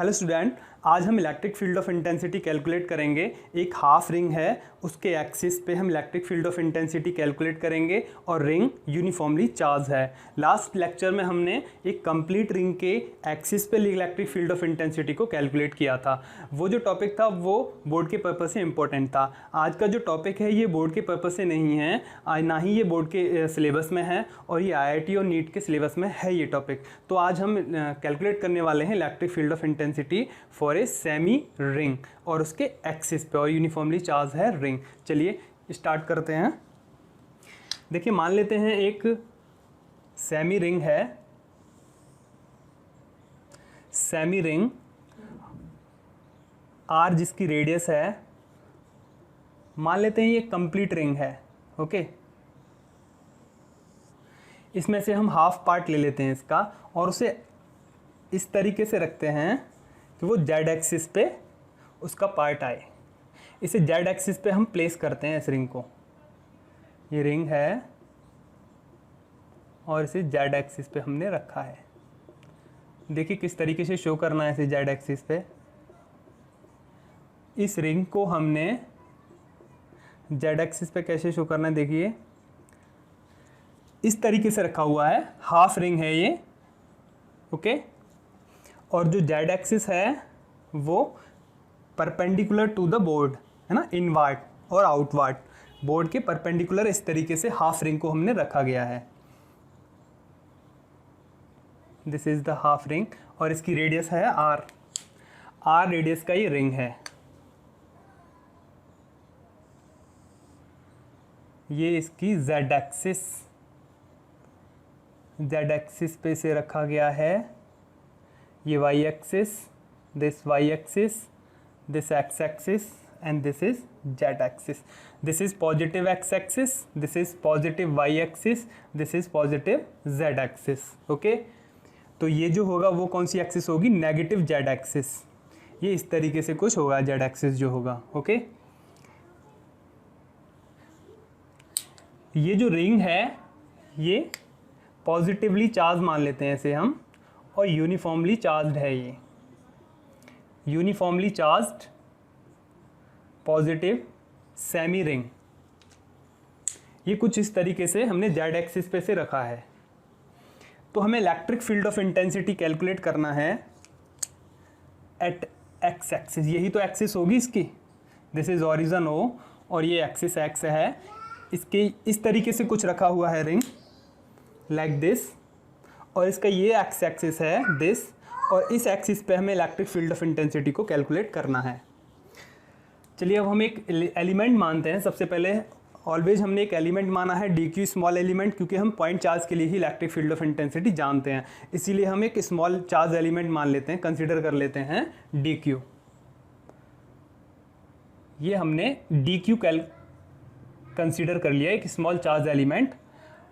Hello student, आज हम electric field of intensity calculate करेंगे। एक हाफ रिंग है, उसके एक्सिस पे हम electric field of intensity calculate करेंगे और रिंग यूनिफॉर्मली चार्ज है। लास्ट लेक्चर में हमने एक कंप्लीट रिंग के एक्सिस पे इलेक्ट्रिक फील्ड ऑफ इंटेंसिटी को कैलकुलेट किया था। वो जो टॉपिक था वो बोर्ड के पर्पज़ से इम्पोर्टेंट था। आज का जो टॉपिक है ये बोर्ड के पर्पज़ से नहीं है, ना ही ये बोर्ड के सिलेबस में है और ये IIT और नीट के सिलेबस में है ये टॉपिक। तो आज हम कैलकुलेट करने वाले हैं electric field of intensity for a semi ring और उसके एक्सिस पे, और यूनिफॉर्मली चार्ज है रिंग। चलिए स्टार्ट करते हैं। देखिए, मान लेते हैं एक सेमी रिंग है, सेमी रिंग आर जिसकी रेडियस है। मान लेते हैं ये कंप्लीट रिंग है, ओके। इसमें से हम हाफ पार्ट ले लेते हैं इसका और उसे इस तरीके से रखते हैं कि वो जेड एक्सिस पे उसका पार्ट आए। इसे जेड एक्सिस पे हम प्लेस करते हैं इस रिंग को। ये रिंग है और इसे जेड एक्सिस पे हमने रखा है। देखिए किस तरीके से शो करना है इसे जेड एक्सिस पे। इस रिंग को हमने जेड एक्सिस पे कैसे शो करना है, देखिए इस तरीके से रखा हुआ है। हाफ रिंग है ये, ओके। और जो जेड एक्सिस है वो परपेंडिकुलर टू द बोर्ड है ना, इनवर्ड और आउटवर्ड। बोर्ड के परपेंडिकुलर इस तरीके से हाफ रिंग को हमने रखा गया है। This is the half ring और इसकी रेडियस है आर। आर रेडियस का ये रिंग है। ये इसकी जेड एक्सिस, जेड एक्सिस पे से रखा गया है। ये Y axis, this Y axis, this X axis and this is Z axis. This is positive X axis, this is positive Y axis, this is positive Z axis, okay. तो ये जो होगा वो कौन सी एक्सिस होगी, नेगेटिव जेड एक्सिस। ये इस तरीके से कुछ होगा जेड एक्सिस जो होगा, ओके। ये जो रिंग है ये पॉजिटिवली चार्ज मान लेते हैं इसे हम, और यूनिफॉर्मली चार्ज्ड है। ये uniformly charged positive semi ring. ये कुछ इस तरीके से हमने जेड एक्सिस पे से रखा है। तो हमें electric field of intensity calculate करना है एट एक्स एक्सिस। यही तो एक्सिस होगी इसकी। दिस इज ओरिजिन ओ और ये एक्सिस एक्स है। इसके इस तरीके से कुछ रखा हुआ है रिंग लाइक दिस, और इसका ये एक्स एक्सिस है दिस, और इस एक्सिस पे हमें इलेक्ट्रिक फील्ड ऑफ इंटेंसिटी को कैलकुलेट करना है। चलिए अब हम एक एलिमेंट मानते हैं। सबसे पहले ऑलवेज हमने एक एलिमेंट माना है डी क्यू, स्मॉल एलिमेंट, क्योंकि हम पॉइंट चार्ज के लिए ही इलेक्ट्रिक फील्ड ऑफ इंटेंसिटी जानते हैं। इसीलिए हम एक स्मॉल चार्ज एलिमेंट मान लेते हैं, कंसिडर कर लेते हैं डी क्यू। ये हमने डी क्यू कंसिडर कर लिया एक स्मॉल चार्ज एलिमेंट,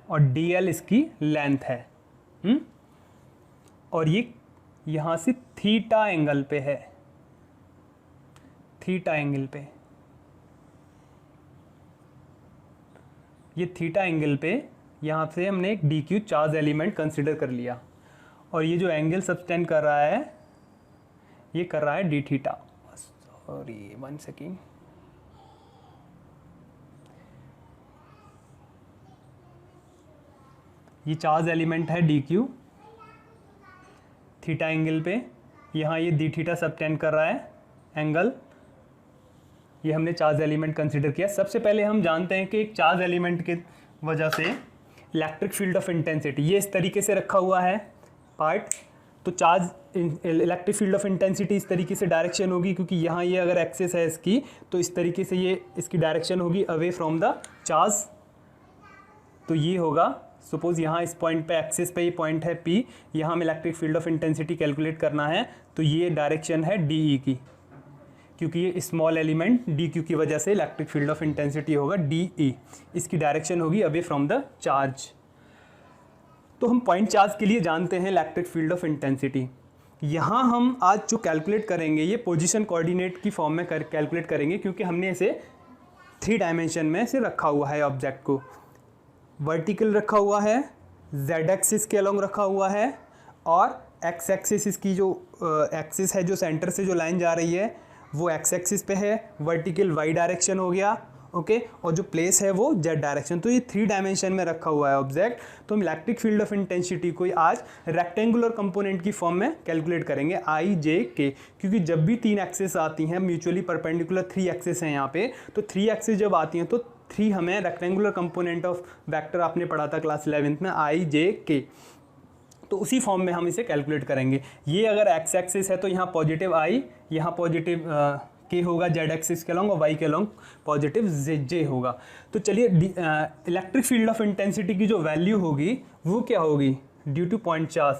और डी एल इसकी लेंथ है। और ये यहाँ से थीटा एंगल पे है, थीटा एंगल पे। ये थीटा एंगल पे यहाँ से हमने एक D Q charge element consider कर लिया, और ये जो एंगल सब्सटेंड कर रहा है ये कर रहा है डी थीटा। Sorry 1 second. ये चार्ज एलिमेंट है डी क्यू थीटा एंगल पे। यहाँ ये डी थीटा सबटेंड कर रहा है एंगल। ये हमने चार्ज एलिमेंट कंसीडर किया। सबसे पहले हम जानते हैं कि एक चार्ज एलिमेंट के वजह से इलेक्ट्रिक फील्ड ऑफ इंटेंसिटी ये इस तरीके से रखा हुआ है पार्ट। तो charge electric field of intensity इस तरीके से डायरेक्शन होगी, क्योंकि यहाँ ये अगर एक्सिस है इसकी तो इस तरीके से ये इसकी डायरेक्शन होगी अवे फ्रॉम द चार्ज। तो ये होगा, सपोज यहाँ इस पॉइंट पे एक्सिस पे ये पॉइंट है P, यहाँ हम electric field of intensity calculate करना है। तो ये डायरेक्शन है DE की, क्योंकि ये स्मॉल एलिमेंट DQ की वजह से इलेक्ट्रिक फील्ड ऑफ इंटेंसिटी होगा DE। इसकी डायरेक्शन होगी अवे फ्रॉम द चार्ज। तो हम पॉइंट चार्ज के लिए जानते हैं इलेक्ट्रिक फील्ड ऑफ इंटेंसिटी। यहाँ हम आज जो कैलकुलेट करेंगे ये पोजिशन कोऑर्डिनेट की फॉर्म में कैलकुलेट करेंगे, क्योंकि हमने इसे 3 डायमेंशन में से रखा हुआ है ऑब्जेक्ट को। वर्टिकल रखा हुआ है, जेड एक्सिस के अलोंग रखा हुआ है, और एक्स एक्सिस इसकी जो एक्सिस है, जो सेंटर से जो लाइन जा रही है वो एक्स एक्सिस पे है, वर्टिकल वाई डायरेक्शन हो गया, ओके और जो प्लेस है वो जेड डायरेक्शन। तो ये 3 डायमेंशन में रखा हुआ है ऑब्जेक्ट। तो हम इलेक्ट्रिक फील्ड ऑफ इंटेंसिटी को आज रेक्टेंगुलर कंपोनेंट की फॉर्म में कैलकुलेट करेंगे आई जे के, क्योंकि जब भी 3 एक्सिस आती हैं म्यूचुअली परपेंडिकुलर 3 एक्सिस हैं यहाँ पे, तो 3 एक्सिस जब आती हैं तो 3 हमें रेक्टेंगुलर कंपोनेंट ऑफ वेक्टर आपने पढ़ा था क्लास 11th में आई जे के, तो उसी फॉर्म में हम इसे कैलकुलेट करेंगे। ये अगर एक्स एक्सिस है तो यहाँ पॉजिटिव आई, यहाँ पॉजिटिव के होगा जेड एक्सिस के लॉन्ग, और वाई के लॉन्ग पॉजिटिव जे होगा। तो चलिए इलेक्ट्रिक फील्ड ऑफ इंटेंसिटी की जो वैल्यू होगी वो क्या होगी, due two point charge,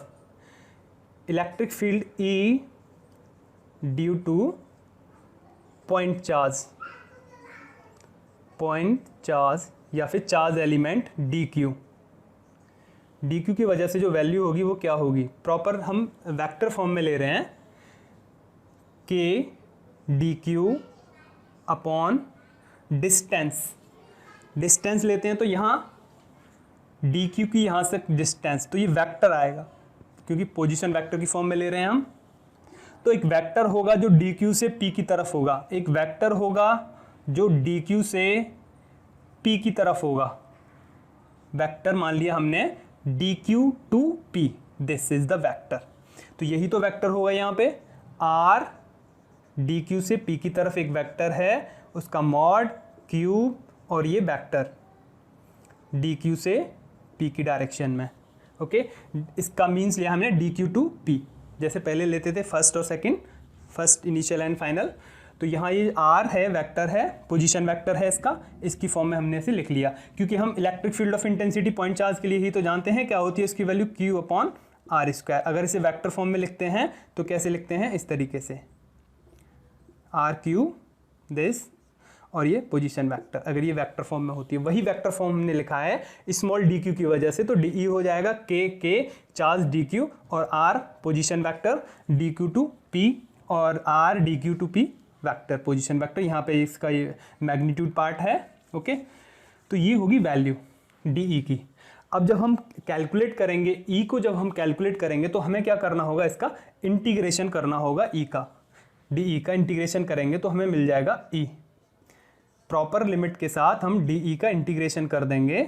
electric field E due two point charge या फिर चार्ज एलिमेंट डी क्यू की वजह से जो वैल्यू होगी वो क्या होगी, प्रॉपर हम वेक्टर फॉर्म में ले रहे हैं, के डी क्यू अपॉन डिस्टेंस लेते हैं तो यहाँ डी क्यू की यहाँ से डिस्टेंस, तो ये वेक्टर आएगा क्योंकि पोजीशन वेक्टर की फॉर्म में ले रहे हैं हम। तो एक वेक्टर होगा जो डी क्यू से पी की तरफ होगा, एक वेक्टर होगा जो डी क्यू से पी की तरफ होगा। वेक्टर मान लिया हमने D Q to P, this is the vector. तो यही तो वेक्टर होगा यहाँ पे, आर डी क्यू से पी की तरफ एक वेक्टर है, उसका मॉड क्यूब और ये वेक्टर डी क्यू से पी की डायरेक्शन में, ओके। इसका मीन्स लिया हमने डी क्यू टू पी, जैसे पहले लेते थे फर्स्ट और second, first initial and final. तो यहाँ ये आर है, वेक्टर है, पोजीशन वेक्टर है इसका, इसकी फॉर्म में हमने इसे लिख लिया, क्योंकि हम electric field of intensity point charge के लिए ही तो जानते हैं क्या होती है इसकी value, Q upon are square. अगर इसे वेक्टर फॉर्म में लिखते हैं तो कैसे लिखते हैं, इस तरीके से, आर क्यू दिस और ये पोजीशन वेक्टर, अगर ये वेक्टर फॉर्म में होती है, वही वेक्टर फॉर्म हमने लिखा है स्मॉल डी क्यू की वजह से। तो डी ई हो जाएगा के चार्ज डी क्यू और R position vector D Q to P और R D Q to P vector position vector, यहाँ पे इसका ये मैग्नीट्यूड पार्ट है, ओके। तो ये होगी वैल्यू डी ई की। अब जब हम कैलकुलेट करेंगे ई को, जब हम कैलकुलेट करेंगे तो हमें क्या करना होगा, इसका इंटीग्रेशन करना होगा ई का, डी ई का इंटीग्रेशन करेंगे तो हमें मिल जाएगा ई। प्रॉपर लिमिट के साथ हम डी ई का इंटीग्रेशन कर देंगे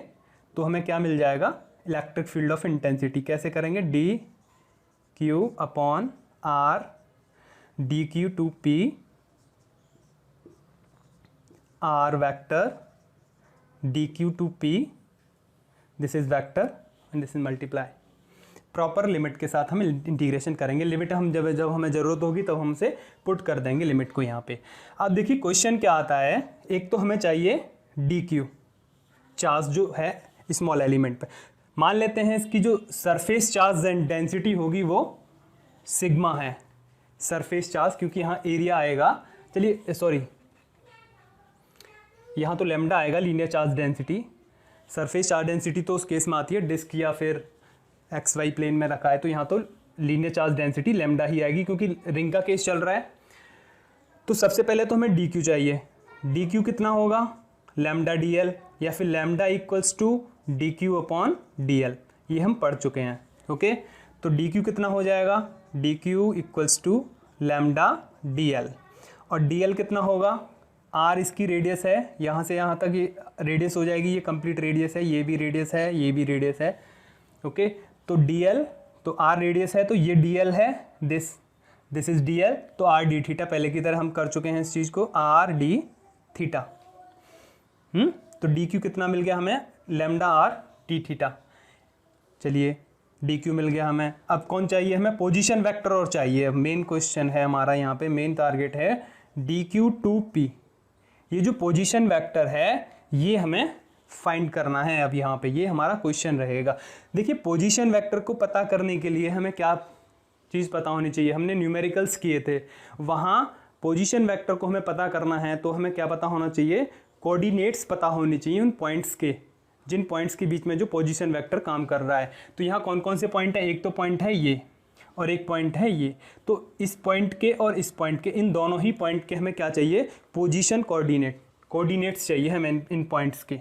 तो हमें क्या मिल जाएगा, इलेक्ट्रिक फील्ड ऑफ इंटेंसिटी। कैसे करेंगे, D Q upon R D Q to P R vector D Q to P, this is vector and this is multiply. Proper limit के साथ हम इंटीग्रेशन करेंगे। लिमिट हम जब हमें ज़रूरत होगी तब हम से पुट कर देंगे लिमिट को यहाँ पे। अब देखिए क्वेश्चन क्या आता है, एक तो हमें चाहिए डी क्यू चार्ज जो है स्मॉल एलिमेंट पे, मान लेते हैं इसकी जो सरफेस चार्ज एंड डेंसिटी होगी वो सिग्मा है, सरफेस चार्ज, क्योंकि यहाँ एरिया आएगा, चलिए सॉरी यहाँ तो लैम्डा आएगा, linear charge density. Surface charge density तो उस केस में आती है डिस्क या फिर एक्स वाई प्लेन में रखा है, तो यहाँ तो लीनियर चार्ज डेंसिटी लैम्डा ही आएगी क्योंकि रिंग का केस चल रहा है। तो सबसे पहले तो हमें डी क्यू चाहिए, डी क्यू कितना होगा, लैम्डा डी एल या फिर lambda equals to D Q upon D L, ये हम पढ़ चुके हैं, ओके। तो डी क्यू कितना हो जाएगा, D Q equals to lambda D L, और डी एल कितना होगा, आर इसकी रेडियस है, यहाँ से यहाँ तक ये रेडियस हो जाएगी, ये कंप्लीट रेडियस है, ये भी रेडियस है, ये भी रेडियस है, ओके। तो डी एल, तो आर रेडियस है तो ये डी एल है, दिस इज डी एल, तो आर डी थीटा, पहले की तरह हम कर चुके हैं इस चीज़ को, आर डी थीटा। तो डी क्यू कितना मिल गया हमें, लैम्डा आर डी थीटा। चलिए डी क्यू मिल गया हमें। अब कौन चाहिए हमें, पोजीशन वेक्टर और चाहिए। मेन क्वेश्चन है हमारा यहाँ पे, मेन टारगेट है डी क्यू टू पी, ये जो पोजीशन वेक्टर है ये हमें फाइंड करना है। अब यहाँ पे ये हमारा क्वेश्चन रहेगा। देखिए पोजीशन वेक्टर को पता करने के लिए हमें क्या चीज़ पता होनी चाहिए, हमने न्यूमेरिकल्स किए थे, वहाँ पोजीशन वेक्टर को हमें पता करना है तो हमें क्या पता होना चाहिए, कोऑर्डिनेट्स पता होनी चाहिए उन पॉइंट्स के, जिन पॉइंट्स के बीच में जो पोजीशन वेक्टर काम कर रहा है। तो यहाँ कौन कौन से पॉइंट है, एक तो पॉइंट है ये और एक पॉइंट है ये, तो इस पॉइंट के और इस पॉइंट के, इन दोनों ही पॉइंट के हमें क्या चाहिए, पोजीशन कोऑर्डिनेट्स चाहिए हमें इन पॉइंट्स के।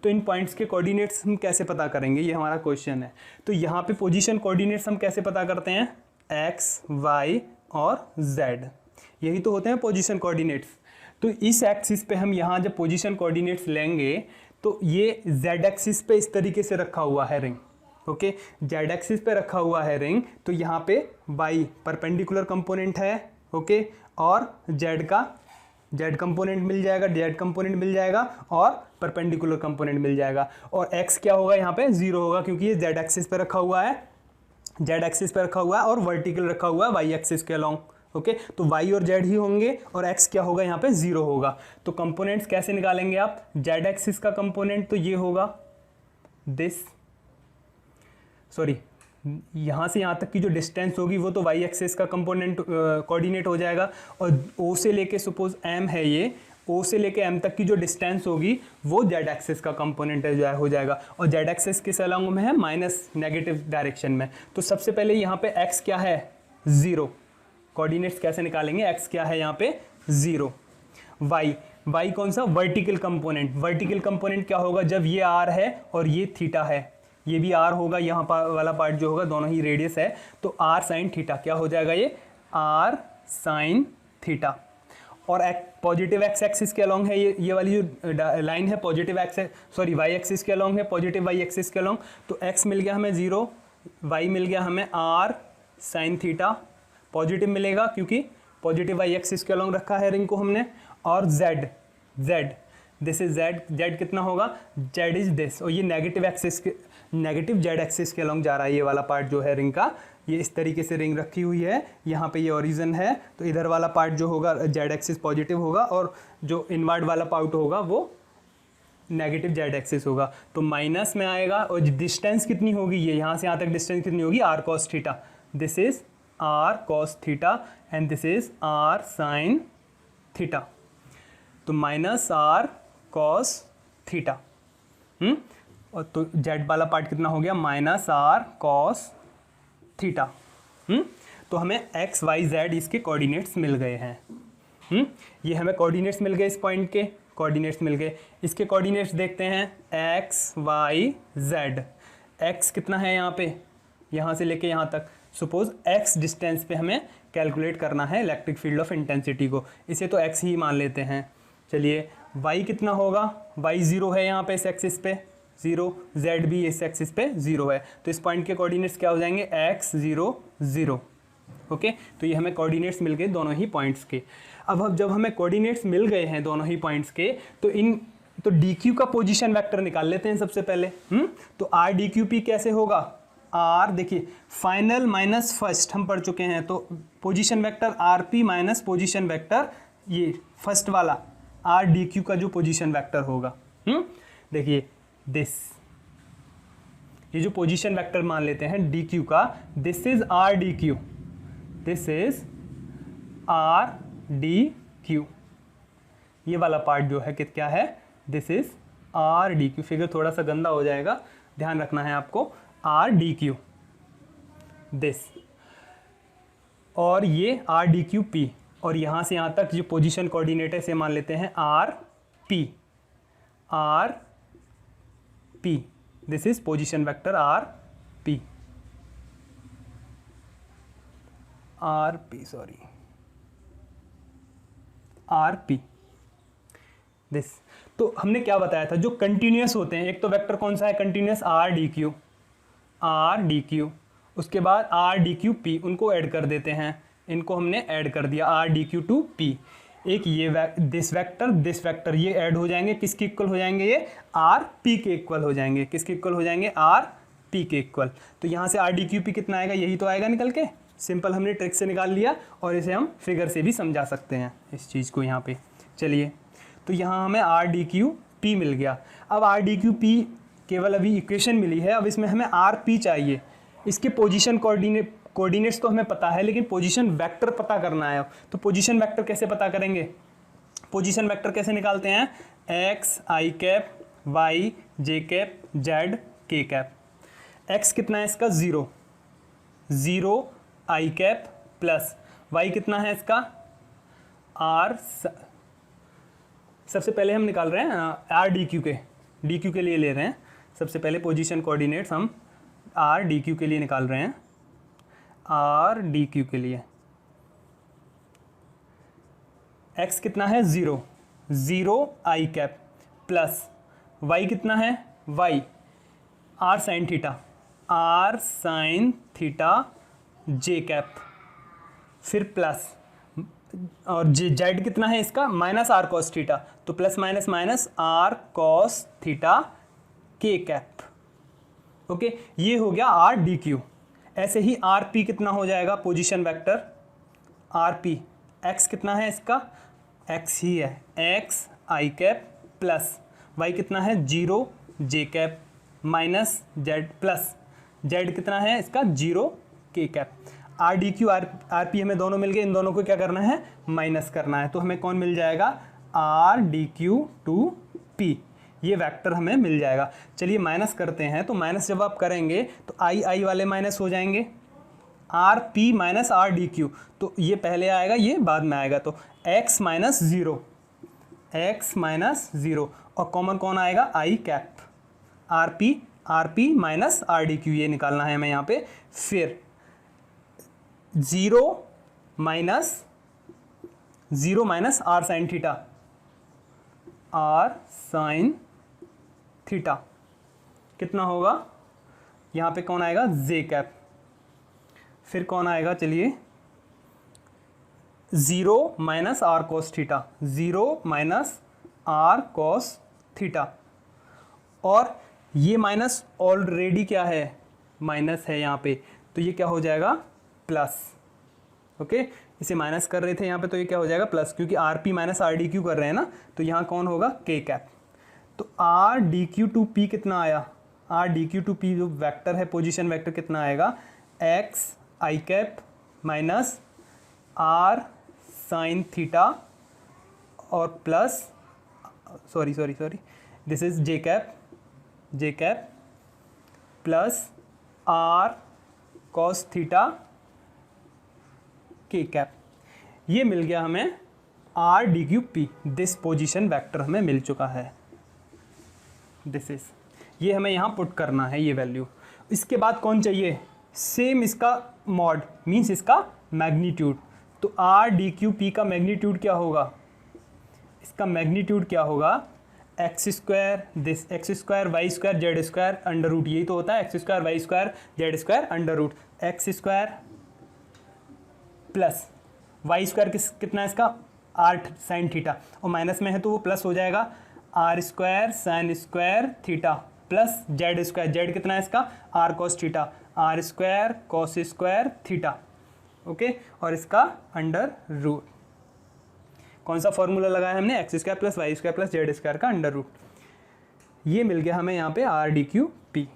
तो इन पॉइंट्स के कोऑर्डिनेट्स हम कैसे पता करेंगे, ये हमारा क्वेश्चन है। तो यहाँ पे पोजीशन कोऑर्डिनेट्स हम कैसे पता करते हैं, एक्स, वाई और जेड, यही तो होते हैं पोजीशन कोऑर्डिनेट्स। तो इस एक्सिस पे हम यहाँ जब पोजीशन कोऑर्डिनेट्स लेंगे तो ये जेड एक्सिस पे इस तरीके से रखा हुआ है रिंग, ओके, जेड एक्सिस पे रखा हुआ है रिंग, तो यहाँ पे वाई परपेंडिकुलर कंपोनेंट है, ओके, और जेड का जेड कंपोनेंट मिल जाएगा, जेड कंपोनेंट मिल जाएगा और परपेंडिकुलर कंपोनेंट मिल जाएगा, और एक्स क्या होगा यहाँ पे 0 होगा क्योंकि ये जेड एक्सिस पे रखा हुआ है, जेड एक्सिस पे रखा हुआ है और वर्टिकल रखा हुआ है वाई एक्सिस के अलोंग, ओके, तो वाई और जेड ही होंगे और एक्स क्या होगा यहाँ पे 0 होगा। तो कंपोनेंट्स कैसे निकालेंगे आप, जेड एक्सिस का कंपोनेंट तो ये होगा दिस, सॉरी यहाँ से यहाँ तक की जो डिस्टेंस होगी वो तो वाई एक्सिस का कंपोनेंट कोऑर्डिनेट हो जाएगा, और ओ से लेके सपोज एम है ये, ओ से लेके एम तक की जो डिस्टेंस होगी वो जेड एक्सिस का कंपोनेंट हो जाएगा, और जेड एक्सिस किस अलोंग में है, माइनस नेगेटिव डायरेक्शन में। तो सबसे पहले यहाँ पे एक्स क्या है 0, कोऑर्डिनेट्स कैसे निकालेंगे, एक्स क्या है यहाँ पे 0, वाई कौन सा, वर्टिकल कंपोनेंट, वर्टिकल कंपोनेंट क्या होगा जब ये आर है और ये थीटा है, ये भी आर होगा, यहाँ वाला पार्ट जो होगा दोनों ही रेडियस है, तो आर साइन थीटा क्या हो जाएगा, ये आर साइन थीटा, और पॉजिटिव एक्स एक्सिस के अलोंग है ये वाली जो लाइन है positive X, sorry Y axis के अलोंग है, पॉजिटिव वाई एक्सिस के अलोंग, तो एक्स मिल गया हमें 0, वाई मिल गया हमें आर साइन थीटा, पॉजिटिव मिलेगा क्योंकि पॉजिटिव वाई एक्सिस के अलोंग रखा है रिंग को हमने, और जेड दिस इज जेड कितना होगा, जेड इज दिस, और ये नेगेटिव एक्सिस के, नेगेटिव जेड एक्सिस के अलोंग जा रहा है ये वाला पार्ट जो है रिंग का, ये इस तरीके से रिंग रखी हुई है, यहाँ पे ये ओरिजिन है, तो इधर वाला पार्ट जो होगा जेड एक्सिस पॉजिटिव होगा और जो इनवर्ड वाला पार्ट होगा वो नेगेटिव जेड एक्सिस होगा, तो माइनस में आएगा, और डिस्टेंस कितनी होगी, ये यहाँ से यहाँ तक डिस्टेंस कितनी होगी, R cos theta, this is R cos theta and this is R sine theta, तो माइनस आर कॉस थीटा, और तो जेड वाला पार्ट कितना हो गया, माइनस आर कॉस थीटा, तो हमें एक्स वाई जेड इसके कोऑर्डिनेट्स मिल गए हैं, ये हमें कोऑर्डिनेट्स मिल गए, इस पॉइंट के कोऑर्डिनेट्स मिल गए, इसके कोऑर्डिनेट्स देखते हैं, एक्स वाई जेड, एक्स कितना है यहाँ पे, यहाँ से लेके यहाँ तक, सपोज एक्स डिस्टेंस पे हमें कैलकुलेट करना है इलेक्ट्रिक फील्ड ऑफ इंटेंसिटी को, इसे तो एक्स ही मान लेते हैं, चलिए वाई कितना होगा, वाई 0 है यहाँ पे इस एक्सिस पे 0, जेड भी इस एक्सिस पे 0 है, तो इस पॉइंट के कोऑर्डिनेट्स क्या हो जाएंगे, x 0 0, ओके, तो ये हमें कोऑर्डिनेट्स मिल गए दोनों ही पॉइंट्स के। अब जब हमें कोऑर्डिनेट्स मिल गए हैं दोनों ही पॉइंट्स के, तो dq का पोजीशन वेक्टर निकाल लेते हैं सबसे पहले, तो r dqp कैसे होगा, r देखिए फाइनल माइनस फर्स्ट हम पढ़ चुके हैं, तो position vector rp minus position vector ये फर्स्ट वाला r dq का जो पोजीशन वेक्टर होगा, देखिए दिस, ये जो पोजीशन वेक्टर मान लेते हैं dq का, this is r dq, this is r dq, ये वाला पार्ट जो है क्या है, this is r dq, figure थोड़ा सा गंदा हो जाएगा, ध्यान रखना है आपको, r dq दिस, और ये r dq p, और यहाँ से यहाँ तक जो पोजीशन कोऑर्डिनेट है इसे मान लेते हैं r p, this is position vector r p, sorry r p this. तो हमने क्या बताया था, जो कंटिन्यूअस होते हैं, एक तो वेक्टर कौन सा है कंटिन्यूअस, r dq, उसके बाद r dq p, उनको ऐड कर देते हैं, इनको हमने ऐड कर दिया r dq to p, एक ये दिस वेक्टर ये ऐड हो जाएंगे, किसके इक्वल हो जाएंगे, ये r p के इक्वल हो जाएंगे, किसके इक्वल हो जाएंगे, r p के इक्वल, तो यहाँ से r dq p कितना आएगा, यही तो आएगा निकल के, सिंपल हमने ट्रिक से निकाल लिया, और इसे हम फिगर से भी समझा सकते हैं इस चीज़ को यहाँ पे, चलिए, तो यहाँ हमें r dq p मिल गया। अब r dq p केवल अभी इक्वेशन मिली है, अब इसमें हमें r p चाहिए, इसके पोजीशन कोऑर्डिनेट्स तो हमें पता है, लेकिन पोजीशन वेक्टर पता करना है, तो पोजीशन वेक्टर कैसे पता करेंगे, पोजीशन वेक्टर कैसे निकालते हैं, x i cap, y j cap, z k cap, x कितना है इसका 0 i कैप प्लस y कितना है इसका r, सबसे पहले हम निकाल रहे हैं r dq के लिए ले रहे हैं, सबसे पहले पोजीशन कोऑर्डिनेट्स हम r dq के लिए निकाल रहे हैं, आर डी क्यू के लिए। x कितना है 0, 0 आई कैप प्लस y कितना है y R sine theta, R sine theta J cap, फिर प्लस और जेड कितना है इसका माइनस आर कॉस थीटा, तो plus minus minus R cos theta K cap. Okay, ये हो गया आर डी क्यू। ऐसे ही आर पी कितना हो जाएगा position vector, R P X कितना है इसका एक्स ही है, एक्स आई कैप प्लस वाई कितना है 0 J cap minus Z plus Z कितना है इसका 0 K cap. R D Q R P हमें दोनों मिल गए, इन दोनों को क्या करना है माइनस करना है, तो हमें कौन मिल जाएगा R D Q to P, ये वेक्टर हमें मिल जाएगा। चलिए माइनस करते हैं, तो माइनस जब आप करेंगे तो आई आई वाले माइनस हो जाएंगे, R P minus R D Q, तो ये पहले आएगा ये बाद में आएगा, तो X minus zero, X minus zero और कॉमन कौन आएगा I cap, R P minus R D Q, ये निकालना है हमें यहाँ पे। फिर 0 minus R sine theta, R sine theta कितना होगा, यहाँ पे कौन आएगा जे कैप, फिर कौन आएगा चलिए 0 minus R cos theta, 0 minus R cos theta, और ये माइनस ऑलरेडी क्या है माइनस है यहाँ पे, तो ये क्या हो जाएगा प्लस। ओके, इसे माइनस कर रहे थे यहाँ पे, तो ये क्या हो जाएगा प्लस, क्योंकि are P minus R D Q कर रहे हैं ना, तो यहाँ कौन होगा के कैप। तो R D Q to P कितना आया, R D Q to P जो वेक्टर है पोजीशन वेक्टर कितना आएगा एक्स आई cap minus R sine theta और plus sorry this is J cap plus R cos theta K cap. ये मिल गया हमें R D Q P, this position vector हमें मिल चुका है, दिस इज, ये हमें यहाँ पुट करना है ये वैल्यू। इसके बाद कौन चाहिए सेम इसका मॉड मीन्स इसका मैग्नीट्यूड, तो आर डी क्यू पी का मैग्नीट्यूड क्या होगा, इसका मैग्नीट्यूड क्या होगा x square this X square Y square Z square under root, यही तो होता है X square Y square Z square under root, X square plus Y square कितना है इसका 8 साइन थीटा, और माइनस में है तो वो प्लस हो जाएगा R square sine square theta plus Z square, Z कितना है इसका R cos theta, R square cos square theta. Okay, और इसका अंडर रूट, कौन सा फॉर्मूला लगाया हमने X square plus Y square plus Z square का अंडर रूट, ये मिल गया हमें यहाँ पे आर डी क्यू पी।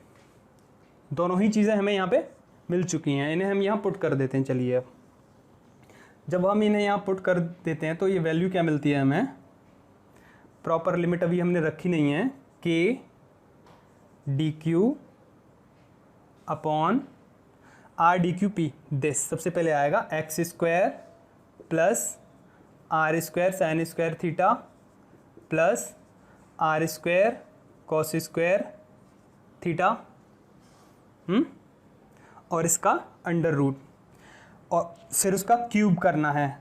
दोनों ही चीज़ें हमें यहाँ पे मिल चुकी हैं, इन्हें हम यहाँ पुट कर देते हैं। चलिए अब जब हम इन्हें यहाँ पुट कर देते हैं तो ये वैल्यू क्या मिलती है हमें, प्रॉपर लिमिट अभी हमने रखी नहीं है, K D Q upon R D Q P, this सबसे पहले आएगा X square plus are square sine square theta plus are square cos square theta और इसका अंडर रूट, और फिर उसका क्यूब करना है,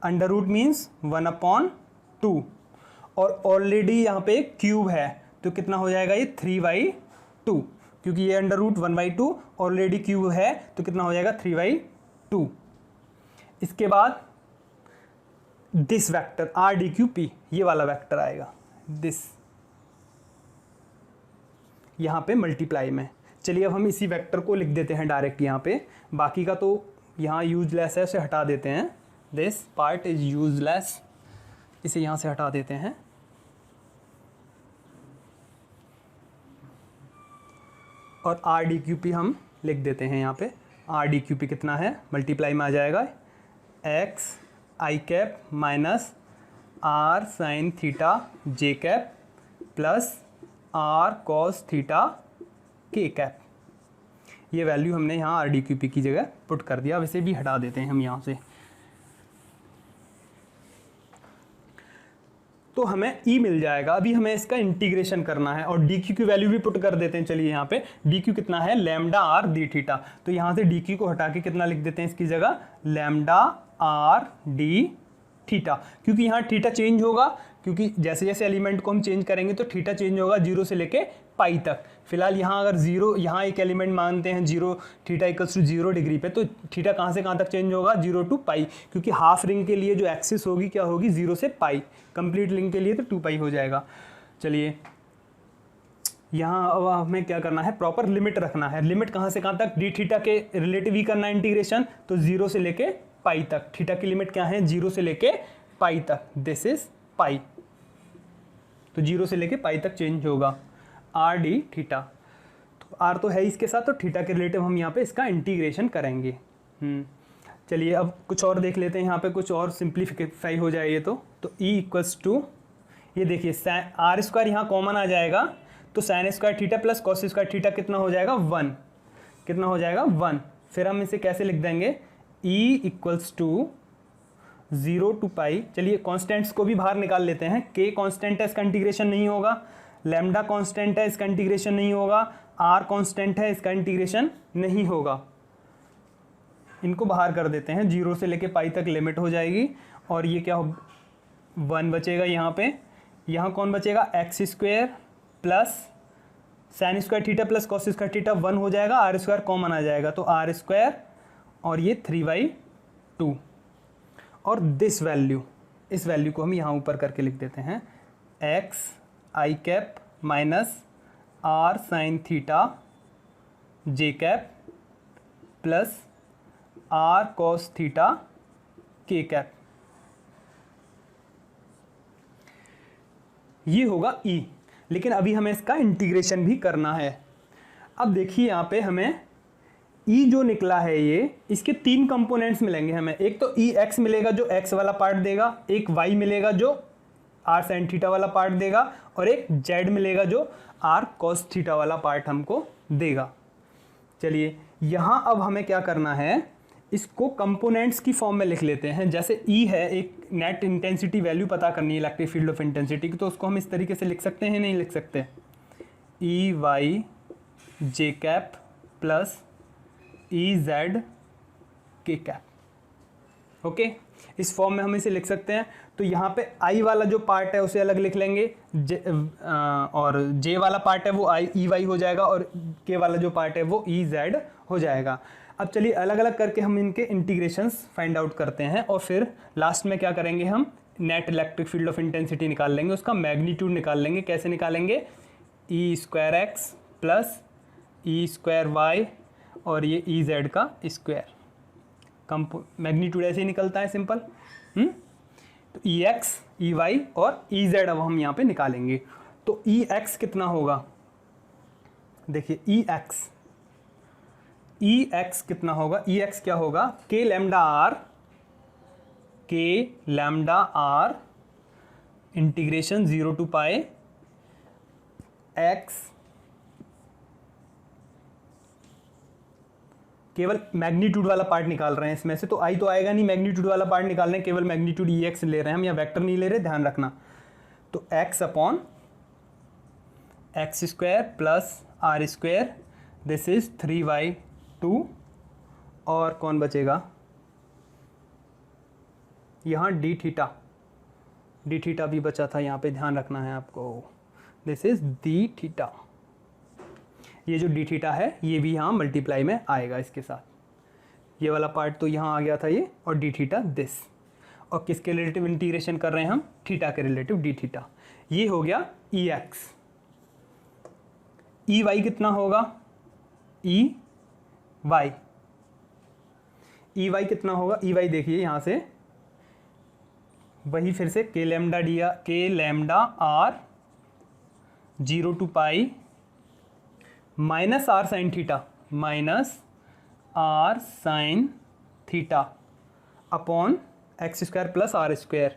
अंडर रूट मीन्स 1/2, और ऑलरेडी यहाँ पे क्यूब है तो कितना हो जाएगा ये 3/2, क्योंकि ये अंडर रूट 1/2 ऑलरेडी क्यूब है तो कितना हो जाएगा 3/2। इसके बाद this vector are D Q P, ये वाला वेक्टर आएगा दिस यहाँ पे मल्टीप्लाई में। चलिए अब हम इसी वेक्टर को लिख देते हैं डायरेक्ट यहाँ पे, बाकी का तो यहाँ यूजलेस है, उसे हटा देते हैं, दिस पार्ट इज यूजलेस, इसे यहाँ से हटा देते हैं। और आर डी क्यू पी हम लिख देते हैं यहाँ पे, आर डी क्यू पी कितना है मल्टीप्लाई में आ जाएगा एक्स आई cap minus R sine theta J cap plus R cos theta K cap. ये वैल्यू हमने यहाँ आर डी क्यू पी की जगह पुट कर दिया। अब इसे भी हटा देते हैं हम यहाँ से। तो हमें ई मिल जाएगा। अभी हमें इसका इंटीग्रेशन करना है और डी क्यू की वैल्यू भी पुट कर देते हैं। चलिए यहाँ पे डी क्यू कितना है, लैम्डा आर डी थीटा, तो यहाँ से डी क्यू को हटा के कितना लिख देते हैं इसकी जगह, लैम्डा आर डी थीटा, क्योंकि यहाँ थीटा चेंज होगा, क्योंकि जैसे जैसे एलिमेंट को हम चेंज करेंगे तो थीटा चेंज होगा 0 से लेके पाई तक। फिलहाल यहाँ अगर 0, यहाँ एक एलिमेंट मानते हैं 0, थीटा इक्वल्स टू 0 डिग्री पे, तो थीटा कहाँ से कहाँ तक चेंज होगा, 0 टू पाई, क्योंकि हाफ रिंग के लिए जो एक्सिस होगी क्या होगी, 0 से पाई, कंप्लीट रिंग के लिए तो 2 पाई हो जाएगा। चलिए यहाँ अब हमें क्या करना है, प्रॉपर लिमिट रखना है। लिमिट कहाँ से कहाँ तक, डी थीटा के रिलेटिव ही करना है इंटीग्रेशन, तो 0 से लेके पाई तक। थीटा की लिमिट क्या है, 0 से लेके पाई तक, दिस इज पाई, तो 0 से लेके पाई तक चेंज होगा आर डी थीटा। तो आर तो है इसके साथ, तो थीटा के रिलेटिव हम यहाँ पे इसका इंटीग्रेशन करेंगे। चलिए अब कुछ और देख लेते हैं, यहाँ पे कुछ और सिंप्लीफाई हो जाए ये तो ई इक्वल्स टू, ये देखिए आर स्क्वायर यहाँ कॉमन आ जाएगा, तो sign square theta plus cos square theta कितना हो जाएगा, 1, कितना हो जाएगा 1। फिर हम इसे कैसे लिख देंगे, ई इक्वल्स टू 0 टू पाई। चलिए कॉन्स्टेंट्स को भी बाहर निकाल लेते हैं, के कॉन्स्टेंट है इसका इंटीग्रेशन नहीं होगा, लैम्डा कॉन्स्टेंट है इसका इंटीग्रेशन नहीं होगा, आर कॉन्स्टेंट है इसका इंटीग्रेशन नहीं होगा। इनको बाहर कर देते हैं, 0 से लेके पाई तक लिमिट हो जाएगी, और ये क्या हो, 1 बचेगा यहाँ पे। यहाँ कौन बचेगा, x square plus sign square theta plus cos square theta 1 हो जाएगा, आर स्क्वायर कॉमन आ जाएगा, तो आर स्क्वायर और ये 3/2, और दिस वैल्यू, इस वैल्यू को हम यहाँ ऊपर करके लिख देते हैं, एक्स आई cap minus R sine theta J cap plus R cos theta K cap, ये होगा ई। लेकिन अभी हमें इसका इंटीग्रेशन भी करना है। अब देखिए यहाँ पे हमें ई जो निकला है ये, इसके 3 कंपोनेंट्स मिलेंगे हमें। एक तो ई एक्स मिलेगा जो एक्स वाला पार्ट देगा, एक वाई मिलेगा जो आर साइन थीटा वाला पार्ट देगा, और एक जेड मिलेगा जो आर कॉस थीटा वाला पार्ट हमको देगा। चलिए यहाँ अब हमें क्या करना है, इसको कंपोनेंट्स की फॉर्म में लिख लेते हैं। जैसे ई है, एक नेट इंटेंसिटी वैल्यू पता करनी है इलेक्ट्रिक फील्ड ऑफ इंटेंसिटी की, तो उसको हम इस तरीके से लिख सकते हैं, नहीं लिख सकते, ई वाई जे कैप प्लस ई जेड के कैप। ओके, इस फॉर्म में हम इसे लिख सकते हैं। तो यहाँ पे आई वाला जो पार्ट है उसे अलग लिख लेंगे, और जे वाला पार्ट है वो आई ई वाई हो जाएगा, और के वाला जो पार्ट है वो ई जेड हो जाएगा। अब चलिए अलग अलग करके हम इनके इंटीग्रेशंस फाइंड आउट करते हैं, और फिर लास्ट में क्या करेंगे, हम net electric field of intensity निकाल लेंगे, उसका मैग्नीट्यूड निकाल लेंगे। कैसे निकालेंगे, E square x plus E square Y और ये ई जेड का स्क्वायर। मैग्नीट्यूड ऐसे ही निकलता है सिंपल। तो ई एक्स ई वाई और ई जेड अब हम यहाँ पे निकालेंगे। तो ई एक्स कितना होगा, देखिए ई एक्स कितना होगा, ई एक्स क्या होगा, K lambda R integration 0 to pi X, केवल मैग्नीट्यूड वाला पार्ट निकाल रहे हैं इसमें से, तो आई तो आएगा नहीं, मैग्नीट्यूड वाला पार्ट निकाल रहे हैं, केवल मैग्नीट्यूड ई एक्स ले रहे हैं हम, या वेक्टर नहीं ले रहे, ध्यान रखना। तो X upon x square plus are square, this is 3/2, और कौन बचेगा यहाँ, डी थीटा भी बचा था यहाँ पे, ध्यान रखना है आपको, दिस इज डी थीटा। ये जो डी थीटा है ये भी यहाँ मल्टीप्लाई में आएगा इसके साथ, ये वाला पार्ट तो यहाँ आ गया था ये, और डी थीटा दिस, और किसके रिलेटिव इंटीग्रेशन कर रहे हैं हम, थीटा के रिलेटिव डी थीटा। ये हो गया ई एक्स। ई वाई कितना होगा, ई वाई कितना होगा, ई वाई देखिए यहाँ से वही फिर से K lambda R 0 to pi minus R sine theta upon x square plus are square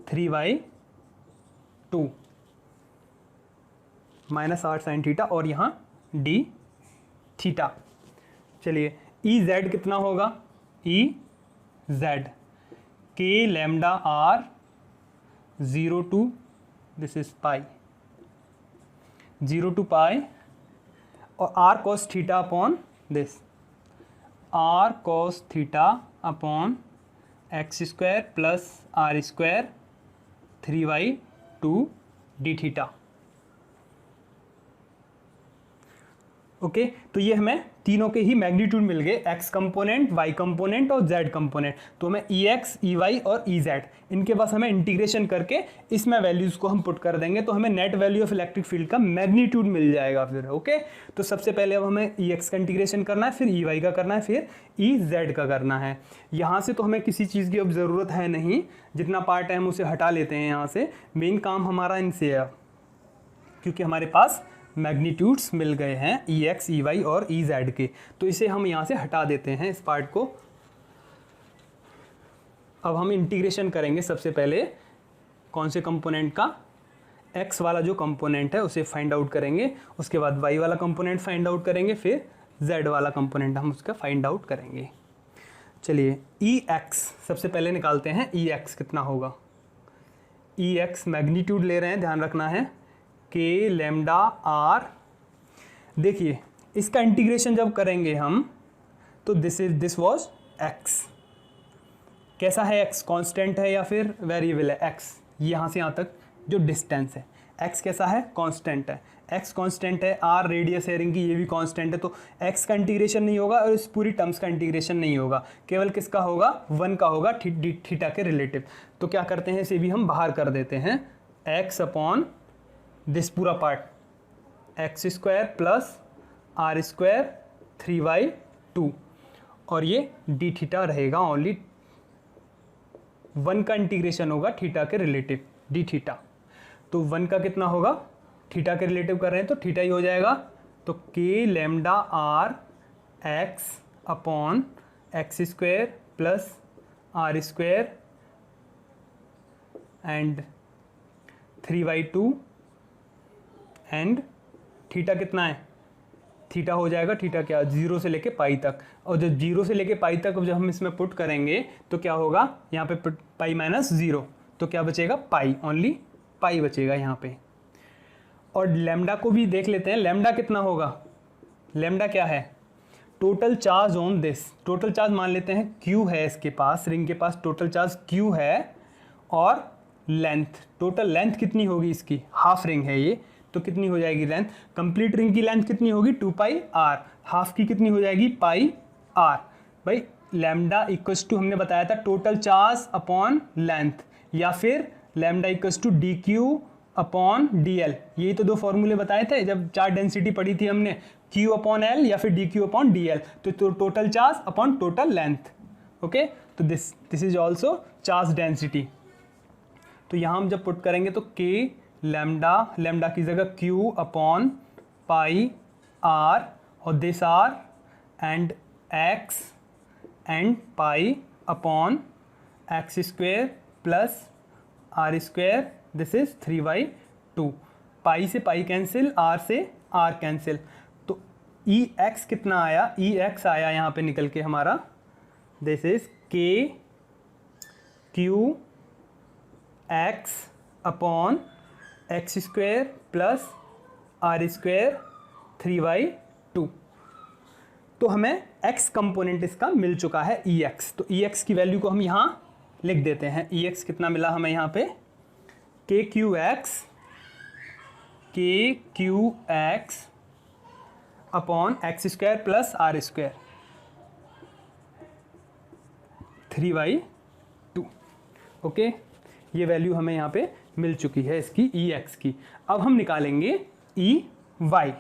3/2 minus R sine theta, और यहाँ डी थीटा। चलिए ई जेड कितना होगा, E Z K lambda R 0 to this is pi 0 to pi और R cos theta upon this R cos theta upon x square plus are square 3/2 D theta. Okay तो ये हमें तीनों के ही magnitude मिल गए, x component, Y component और Z component. तो हमें ई एक्स, ई वाई और ई जेड इनके पास हमें इंटीग्रेशन करके इसमें वैल्यूज़ को हम पुट कर देंगे तो हमें net value of electric field का मैग्नीट्यूड मिल जाएगा फिर। ओके तो सबसे पहले अब हमें ई एक्स का इंटीग्रेशन करना है, फिर ई वाई का करना है, फिर ई जेड का करना है। यहाँ से तो हमें किसी चीज़ की अब ज़रूरत है नहीं, जितना पार्ट है हम उसे हटा लेते हैं यहाँ से। मेन काम हमारा इनसे है क्योंकि हमारे पास मैग्नीट्यूड्स मिल गए हैं ई एक्स, ई वाई और ई जेड के, तो इसे हम यहाँ से हटा देते हैं इस पार्ट को। अब हम इंटीग्रेशन करेंगे सबसे पहले कौन से कंपोनेंट का, एक्स वाला जो कंपोनेंट है उसे फाइंड आउट करेंगे, उसके बाद वाई वाला कंपोनेंट फाइंड आउट करेंगे, फिर जेड वाला कंपोनेंट हम उसका फाइंड आउट करेंगे। चलिए ई एक्स सबसे पहले निकालते हैं, ई एक्स कितना होगा। ई एक्स मैग्नीट्यूड ले रहे हैं, ध्यान रखना है, के लैम्डा आर। देखिए इसका इंटीग्रेशन जब करेंगे हम तो दिस वाज एक्स। कैसा है एक्स, कांस्टेंट है या फिर वेरिएबल है एक्स, यहाँ से यहाँ तक जो डिस्टेंस है एक्स कैसा है, कांस्टेंट है। एक्स कांस्टेंट है, आर रेडियस है रिंग की, ये भी कांस्टेंट है, तो एक्स का इंटीग्रेशन नहीं होगा और इस पूरी टर्म्स का इंटीग्रेशन नहीं होगा, केवल किसका होगा, वन का होगा, थीटा के रिलेटिव। तो क्या करते हैं, इसे भी हम बाहर कर देते हैं, एक्स अपॉन दिस पूरा part X square plus are square 3/2 और ये डी थीटा रहेगा, ओनली वन का इंटीग्रेशन होगा थीटा के रिलेटिव डी थीटा। तो वन का कितना होगा, थीटा के रिलेटिव कर रहे हैं तो थीटा ही हो जाएगा। तो K lambda R X upon x square plus are square and 3/2 and theta कितना है, थीटा हो जाएगा, थीटा क्या, 0 से लेके पाई तक। और जब 0 से लेके पाई तक जब हम इसमें पुट करेंगे तो क्या होगा, यहाँ पे पाई माइनस 0 तो क्या बचेगा, पाई, ओनली पाई बचेगा यहाँ पे। और लैम्डा को भी देख लेते हैं, लैम्डा कितना होगा, लैम्डा क्या है, total charge on this, total charge मान लेते हैं क्यू है इसके पास, रिंग के पास टोटल चार्ज क्यू है और लेंथ, टोटल लेंथ कितनी होगी इसकी, हाफ रिंग है ये, तो कितनी हो जाएगी लेंथ, कंप्लीट रिंग की लेंथ कितनी होगी 2πr, हाफ की कितनी हो जाएगी पाई आर। भाई लैम्डा इक्वल्स टू हमने बताया था टोटल चार्ज अपॉन लेंथ, या फिर lambda equals to D Q upon D L, यही तो दो फॉर्मूले बताए थे जब चार्ज डेंसिटी पढ़ी थी हमने, क्यू अपॉन एल या फिर D Q upon D L, तो total charge upon total length. Okay तो this is also charge density. तो यहाँ हम जब पुट करेंगे तो के लैम्डा की जगह क्यू अपॉन पाई आर और this R and X and pi upon X square plus R square, this is 3/2, pi से पाई कैंसिल, आर से आर कैंसिल, तो ई एक्स कितना आया, ई एक्स आया यहाँ पे निकल के हमारा, this is K Q x upon X square plus R square 3/2। तो हमें x कंपोनेंट इसका मिल चुका है ई एक्स, तो ई एक्स की वैल्यू को हम यहाँ लिख देते हैं। ई एक्स कितना मिला हमें यहाँ पे, K Q x upon x square plus are square 3/2। Okay ये वैल्यू हमें यहाँ पे मिल चुकी है इसकी ई एक्स की। अब हम निकालेंगे ई वाई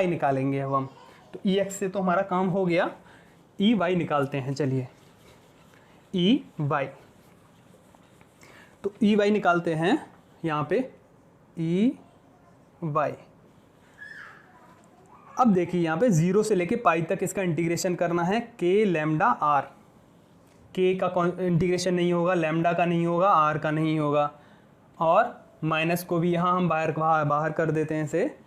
निकालेंगे अब हम, तो ई एक्स से तो हमारा काम हो गया, ई वाई निकालते हैं। चलिए ई वाई, तो ई वाई निकालते हैं यहाँ पे, ई वाई। अब देखिए यहाँ पे 0 से लेके पाई तक इसका इंटीग्रेशन करना है, के लैम्डा आर, के का इंटीग्रेशन नहीं होगा, लैम्डा का नहीं होगा, आर का नहीं होगा, और माइनस को भी यहाँ हम बाहर कर देते हैं इसे,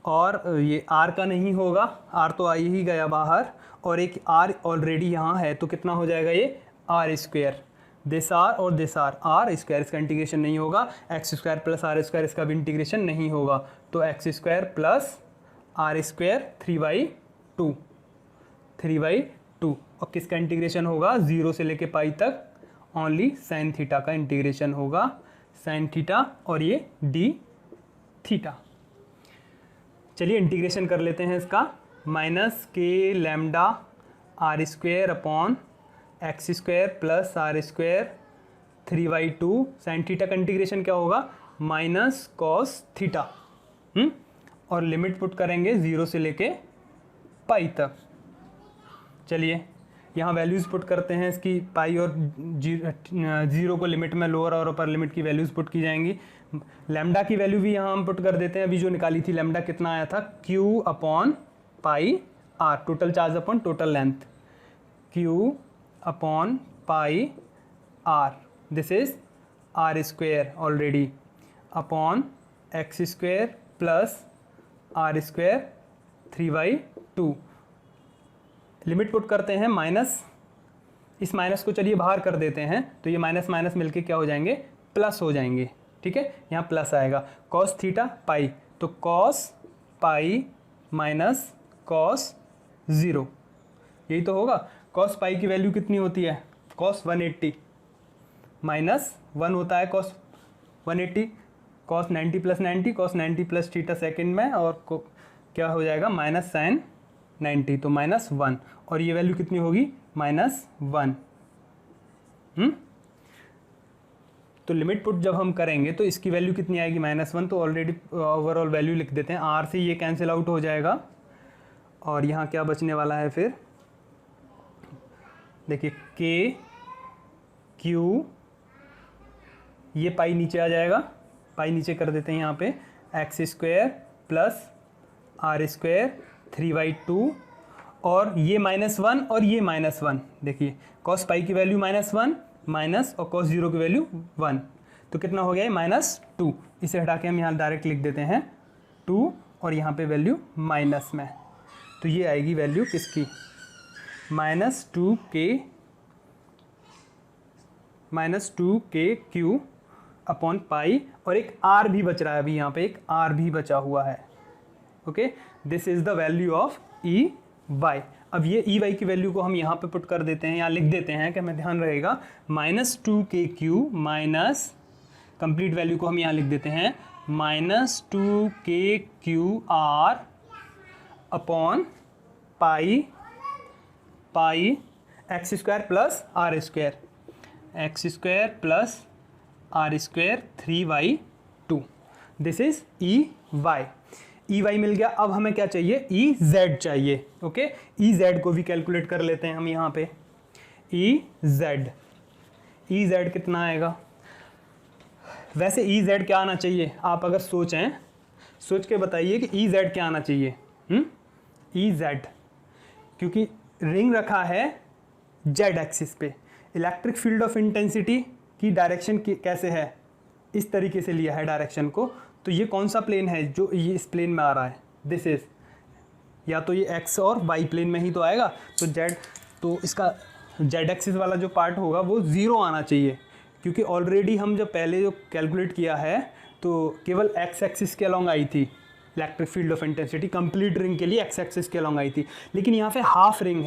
और ये आर का नहीं होगा, आर तो आ ही गया बाहर, और एक आर ऑलरेडी यहाँ है, तो कितना हो जाएगा ये आर स्क्वायर, दिस आर और दिस आर स्क्वायर, इसका इंटीग्रेशन नहीं होगा। X square plus are square, इसका भी इंटीग्रेशन नहीं होगा। तो x square plus are square 3/2 और किसका इंटीग्रेशन होगा? 0 से लेके पाई तक ओनली साइन थीटा का इंटीग्रेशन होगा, साइन थीटा और ये डी थीटा। चलिए इंटीग्रेशन कर लेते हैं इसका। Minus k lambda r square upon x square plus are square 3/2 sine theta का इंटीग्रेशन क्या होगा? Minus cos theta. और लिमिट पुट करेंगे 0 से लेके पाई तक। चलिए यहाँ वैल्यूज़ पुट करते हैं इसकी, पाई और 0 को लिमिट में लोअर और अपर लिमिट की वैल्यूज़ पुट की जाएंगी। लैम्डा की वैल्यू भी यहाँ हम पुट कर देते हैं। अभी जो निकाली थी लैम्डा कितना आया था? Q upon pi r, total charge upon total length, q upon pi r, this is r square already, upon x square plus are square 3/2। Limit put करते हैं माइनस, इस माइनस को चलिए बाहर कर देते हैं, तो ये माइनस माइनस मिलके क्या हो जाएंगे? प्लस हो जाएंगे। ठीक है, यहाँ प्लस आएगा। कॉस थीटा पाई, तो कॉस पाई माइनस कॉस 0, यही तो होगा। कॉस पाई की वैल्यू कितनी होती है? कॉस 180 माइनस 1 होता है cos 180, cos 90 plus 90, cos 90 plus theta second में, और क्या हो जाएगा? माइनस साइन 90, तो -1, और ये वैल्यू कितनी होगी? -1। तो लिमिट पुट जब हम करेंगे तो इसकी वैल्यू कितनी आएगी? -1। तो ऑलरेडी ओवरऑल वैल्यू लिख देते हैं, आर से ये कैंसिल आउट हो जाएगा, और यहाँ क्या बचने वाला है फिर? देखिए के क्यू, ये पाई नीचे आ जाएगा, पाई नीचे कर देते हैं यहाँ पे, x square plus are square 3/2, और ये -1 और ये -1। देखिए कॉस पाई की वैल्यू -1 माइनस, और कॉस 0 की वैल्यू 1, तो कितना हो गया? -2। इसे हटा के हम यहाँ डायरेक्ट लिख देते हैं 2, और यहाँ पे वैल्यू माइनस में, तो ये आएगी वैल्यू किसकी? -2k क्यू अपॉन पाई, और एक आर भी बच रहा है अभी, यहाँ पे एक आर भी बचा हुआ है। Okay, this is the value of E y. अब ये ई वाई की वैल्यू को हम यहाँ पे पुट कर देते हैं, यहाँ लिख देते हैं कि हमें ध्यान रहेगा, -2k Q minus, complete value को हम यहाँ लिख देते हैं, -2k Q are upon pi x square plus are square, X square plus are square 3/2, this is E Y. E Y मिल गया। अब हमें क्या चाहिए? ई जेड चाहिए। ओके, ई जेड को भी कैलकुलेट कर लेते हैं हम यहाँ पे। ई जेड कितना आएगा? वैसे ई जेड क्या आना चाहिए? आप अगर सोचें, सोच के बताइए कि ई जेड क्या आना चाहिए। ई जेड, क्योंकि रिंग रखा है जेड एक्सिस पे, इलेक्ट्रिक फील्ड ऑफ इंटेंसिटी की डायरेक्शन कैसे है? इस तरीके से लिया है डायरेक्शन को, तो ये कौन सा प्लेन है जो ये इस प्लेन में आ रहा है? दिस इज, या तो ये एक्स और वाई प्लेन में ही तो आएगा, तो जेड, तो इसका जेड एक्सिस वाला जो पार्ट होगा वो 0 आना चाहिए, क्योंकि ऑलरेडी हम जब पहले जो कैलकुलेट किया है तो केवल एक्स एक्सिस के अलॉन्ग आई थी electric field of intensity, complete ring के लिए एक्स एक्सिस के अलॉन्ग आई थी। लेकिन यहाँ पे हाफ रिंग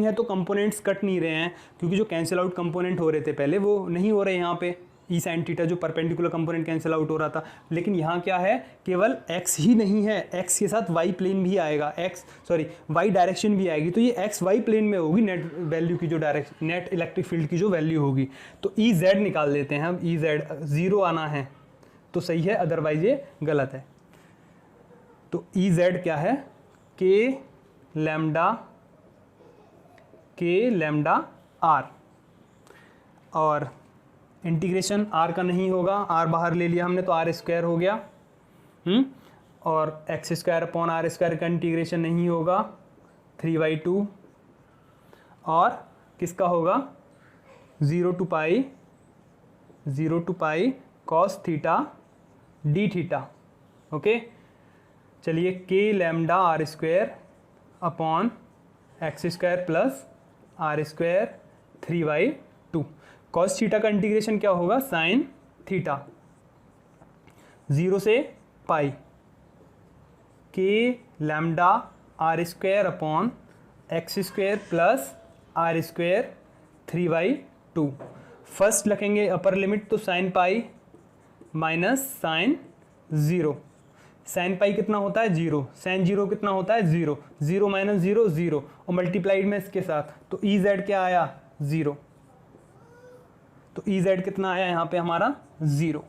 है, तो कंपोनेंट्स कट नहीं रहे हैं, क्योंकि जो कैंसिल आउट कंपोनेंट हो रहे थे पहले वो नहीं हो रहे यहाँ पे। ई साइन थीटा जो परपेंडिकुलर कंपोनेंट कैंसिल आउट हो रहा था, लेकिन यहाँ क्या है? केवल एक्स ही नहीं है, एक्स के साथ वाई प्लेन भी आएगा, वाई डायरेक्शन भी आएगी, तो ये एक्स वाई प्लेन में होगी नेट वैल्यू की, जो डायरेक्शन नेट इलेक्ट्रिक फील्ड की जो वैल्यू होगी। तो ई जेड निकाल देते हैं हम। ई जेड 0 आना है तो सही है, अदरवाइज ये गलत है। तो ई जेड क्या है? के लैम्डा आर, और इंटीग्रेशन आर का नहीं होगा, आर बाहर ले लिया हमने तो आर स्क्वायर हो गया। और x square upon are square का इंटीग्रेशन नहीं होगा, 3/2, और किसका होगा? 0 to pi cos theta d theta. Okay, चलिए k lambda r square upon x square plus are square 3/2। Cos theta का इंटीग्रेशन क्या होगा, साइन थीटा 0 से pi k lambda r square upon x square plus are square 3/2। First रखेंगे upper limit तो sine pi minus sine 0। Sine pi कितना होता है 0, sign 0 कितना होता है 0, 0 माइनस 0 0 और मल्टीप्लाइड में इसके साथ, तो ई जेड क्या आया 0। तो ई जेड कितना आया यहाँ पे हमारा 0।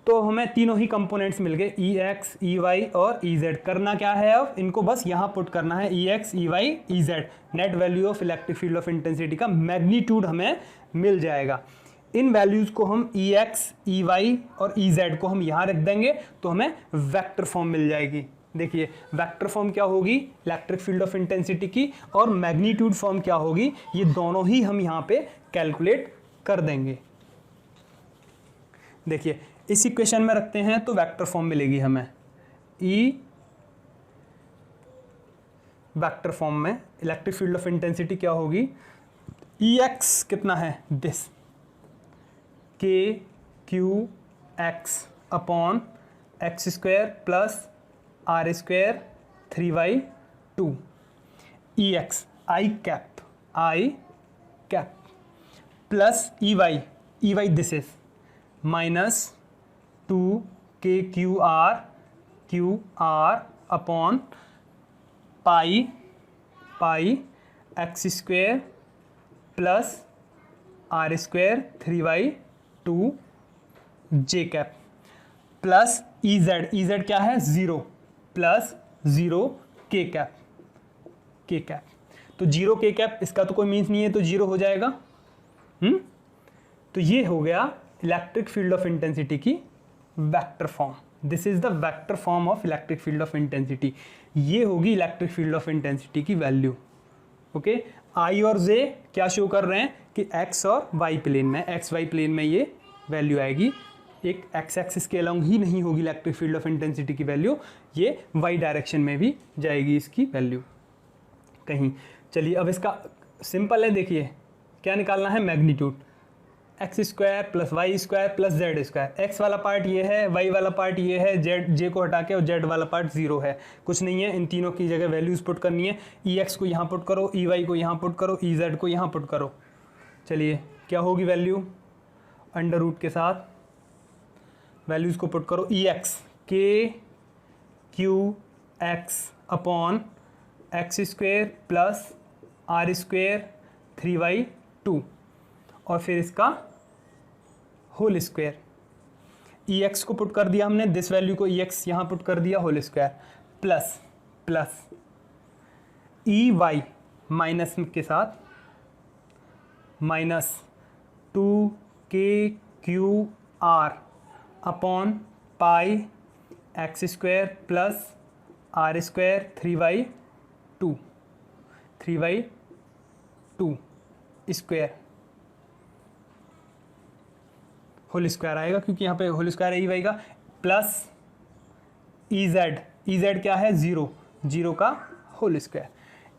तो हमें तीनों ही कंपोनेंट्स मिल गए, ई एक्स ई वाई और ई जेड। करना क्या है अब, इनको बस यहाँ पुट करना है, E X E Y E Z. Net value of electric field of intensity का मैग्नीट्यूड हमें मिल जाएगा। इन वैल्यूज़ को हम ई एक्स ई वाई और ई जेड को हम यहाँ रख देंगे तो हमें वेक्टर फॉर्म मिल जाएगी। देखिए वेक्टर फॉर्म क्या होगी इलेक्ट्रिक फील्ड ऑफ इंटेंसिटी की, और मैग्नीट्यूड फॉर्म क्या होगी, ये दोनों ही हम यहाँ पे कैलकुलेट कर देंगे। देखिए इस इक्वेशन में रखते हैं तो वेक्टर फॉर्म मिलेगी हमें। ई वेक्टर फॉर्म में इलेक्ट्रिक फील्ड ऑफ इंटेंसिटी क्या होगी, ई एक्स कितना है this, k Q x upon x square plus are square 3/2। E x I cap plus E y this is minus 2 के Q R upon pi x square plus are square 3/2 j cap plus E Z क्या है 0 plus 0 K cap. तो 0 K cap इसका तो कोई means नहीं है तो 0 हो जाएगा। तो ये हो गया इलेक्ट्रिक फील्ड ऑफ इंटेंसिटी की vector form. This is the vector form of electric field of intensity. ये होगी इलेक्ट्रिक फील्ड ऑफ इंटेंसिटी की वैल्यू। ओके, आई और जे क्या शो कर रहे हैं कि एक्स और वाई प्लेन में, एक्स वाई प्लेन में ये वैल्यू आएगी। एक एक्स एक्सिस के अलोंग ही नहीं होगी इलेक्ट्रिक फील्ड ऑफ इंटेंसिटी की वैल्यू, ये वाई डायरेक्शन में भी जाएगी इसकी वैल्यू कहीं। चलिए अब इसका सिंपल है, देखिए क्या निकालना है, magnitude x square plus Y square plus Z square. X वाला पार्ट ये है, वाई वाला पार्ट ये है, जेड जे को हटा के और जेड वाला पार्ट 0 है, कुछ नहीं है। इन तीनों की जगह वैल्यूज पुट करनी है। ई एक्स को यहाँ पुट करो, ई वाई को यहाँ पुट करो, ई जेड को यहाँ पुट करो। चलिए क्या होगी वैल्यू, अंडर रूट के साथ वैल्यूज़ को पुट करो। E x k Q x upon x square plus are square 3/2 और फिर इसका होल स्क्वायर। ई एक्स को पुट कर दिया हमने, दिस वैल्यू को ई एक्स यहाँ पुट कर दिया, whole square plus E Y minus के साथ माइनस 2 के Q R upon pi x square plus are square 3/2 square, whole square आएगा क्योंकि यहाँ पे होल स्क्वायर ई वाई का, प्लस ई जेड क्या है 0 का whole square,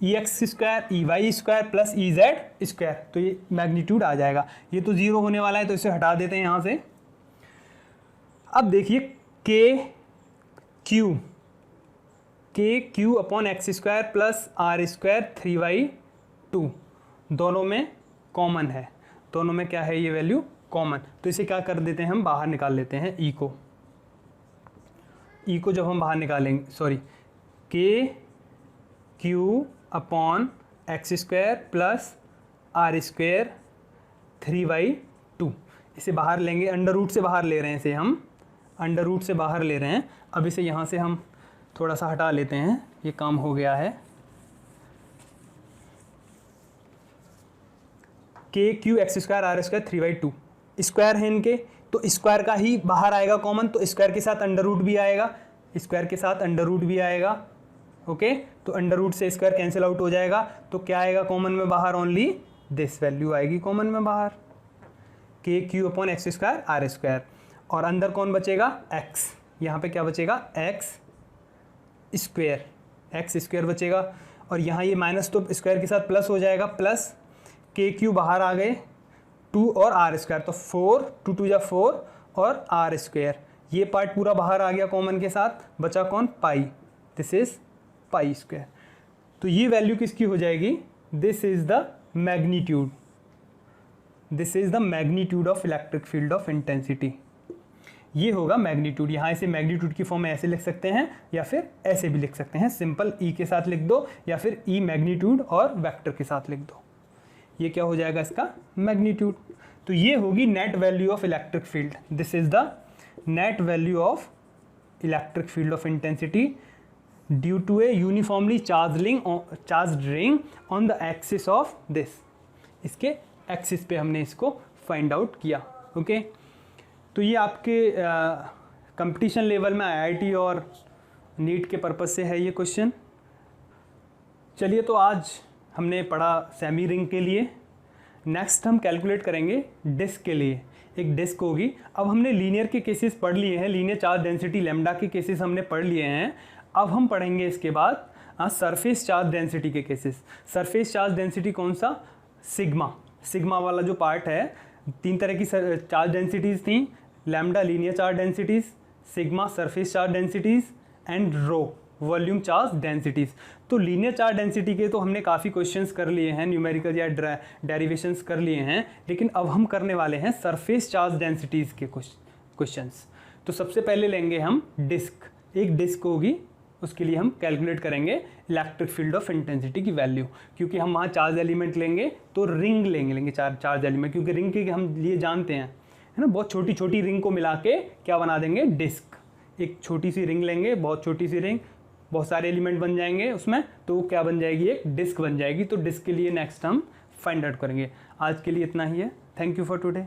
E X square E Y square plus E Z square. तो ये मैग्नीट्यूड आ जाएगा। ये तो 0 होने वाला है तो इसे हटा देते हैं यहाँ से। अब देखिए k q upon x square plus are square 3/2 दोनों में कॉमन है, दोनों में क्या है ये वैल्यू कॉमन। तो इसे क्या कर देते हैं हम, बाहर निकाल लेते हैं। ई को जब हम बाहर निकालेंगे, sorry, k q upon x square plus are square 3/2, इसे बाहर लेंगे, अंडर रूट से बाहर ले रहे हैं, इसे हम अंडर रूट से बाहर ले रहे हैं। अब इसे यहाँ से हम थोड़ा सा हटा लेते हैं, ये काम हो गया है। K Q x square r square 3/2 square है इनके, तो स्क्वायर का ही बाहर आएगा कॉमन, तो स्क्वायर के साथ अंडर रूट भी आएगा, स्क्वायर के साथ अंडर रूट भी आएगा। ओके, तो अंडर रूट से स्क्वायर कैंसिल आउट हो जाएगा, तो क्या आएगा कॉमन में बाहर, ओनली दिस वैल्यू आएगी कॉमन में बाहर, k q upon x square r square. और अंदर कौन बचेगा, एक्स, यहाँ पे क्या बचेगा, एक्स स्क्वायर बचेगा। और यहाँ ये माइनस तो स्क्वायर के साथ प्लस हो जाएगा, प्लस के क्यू बाहर आ गए, 2 और आर स्क्वायर, तो 4 2 2 जा 4 और आर स्क्वायर, ये पार्ट पूरा बाहर आ गया कॉमन के साथ, बचा कौन, पाई, दिस इज पाई स्क्वायर। तो ये वैल्यू किसकी हो जाएगी, this is the magnitude, this is the magnitude of electric field of intensity, ये होगा मैग्नीट्यूड। यहाँ इसे मैग्नीट्यूड की फॉर्म में ऐसे लिख सकते हैं या फिर ऐसे भी लिख सकते हैं, सिंपल ई के साथ लिख दो या फिर ई मैग्नीट्यूड और वेक्टर के साथ लिख दो, ये क्या हो जाएगा इसका मैग्नीट्यूड। तो ये होगी net value of electric field, this is the net value of electric field of intensity due to a uniformly charge ring on the axis of this, इसके एक्सिस पे हमने इसको फाइंड आउट किया। ओके तो ये आपके कंपटीशन लेवल में IIT और नीट के पर्पस से है ये क्वेश्चन। चलिए तो आज हमने पढ़ा सेमी रिंग के लिए, नेक्स्ट हम कैलकुलेट करेंगे डिस्क के लिए। एक डिस्क होगी, अब हमने लीनियर के केसेस पढ़ लिए हैं, लीनियर चार्ज डेंसिटी लैम्डा के केसेस हमने पढ़ लिए हैं। अब हम पढ़ेंगे इसके बाद सरफेस चार्ज डेंसिटी के केसेस। सरफेस चार्ज डेंसिटी कौन सा, सिग्मा, सिग्मा वाला जो पार्ट है, 3 तरह की चार्ज डेंसिटीज़ थी, lambda linear charge densities, sigma surface charge densities and rho volume charge densities. तो लीनियर चार्ज डेंसिटी के तो हमने काफ़ी क्वेश्चंस कर लिए हैं, न्यूमेरिकल या डेरिवेशंस कर लिए हैं, लेकिन अब हम करने वाले हैं सरफेस चार्ज डेंसिटीज़ के क्वेश्चंस। तो सबसे पहले लेंगे हम डिस्क, एक डिस्क होगी, उसके लिए हम कैलकुलेट करेंगे इलेक्ट्रिक फील्ड ऑफ इंटेंसिटी की वैल्यू, क्योंकि हम वहाँ चार्ज एलिमेंट लेंगे तो रिंग लेंगे चार्ज एलिमेंट, क्योंकि रिंग के हम लिए जानते हैं, है ना, बहुत छोटी छोटी रिंग को मिला के क्या बना देंगे, डिस्क। एक छोटी सी रिंग लेंगे, बहुत छोटी सी रिंग, बहुत सारे एलिमेंट बन जाएंगे उसमें, तो क्या बन जाएगी, एक डिस्क बन जाएगी। तो डिस्क के लिए नेक्स्ट हम फाइंड आउट करेंगे। आज के लिए इतना ही है, थैंक यू फॉर टुडे।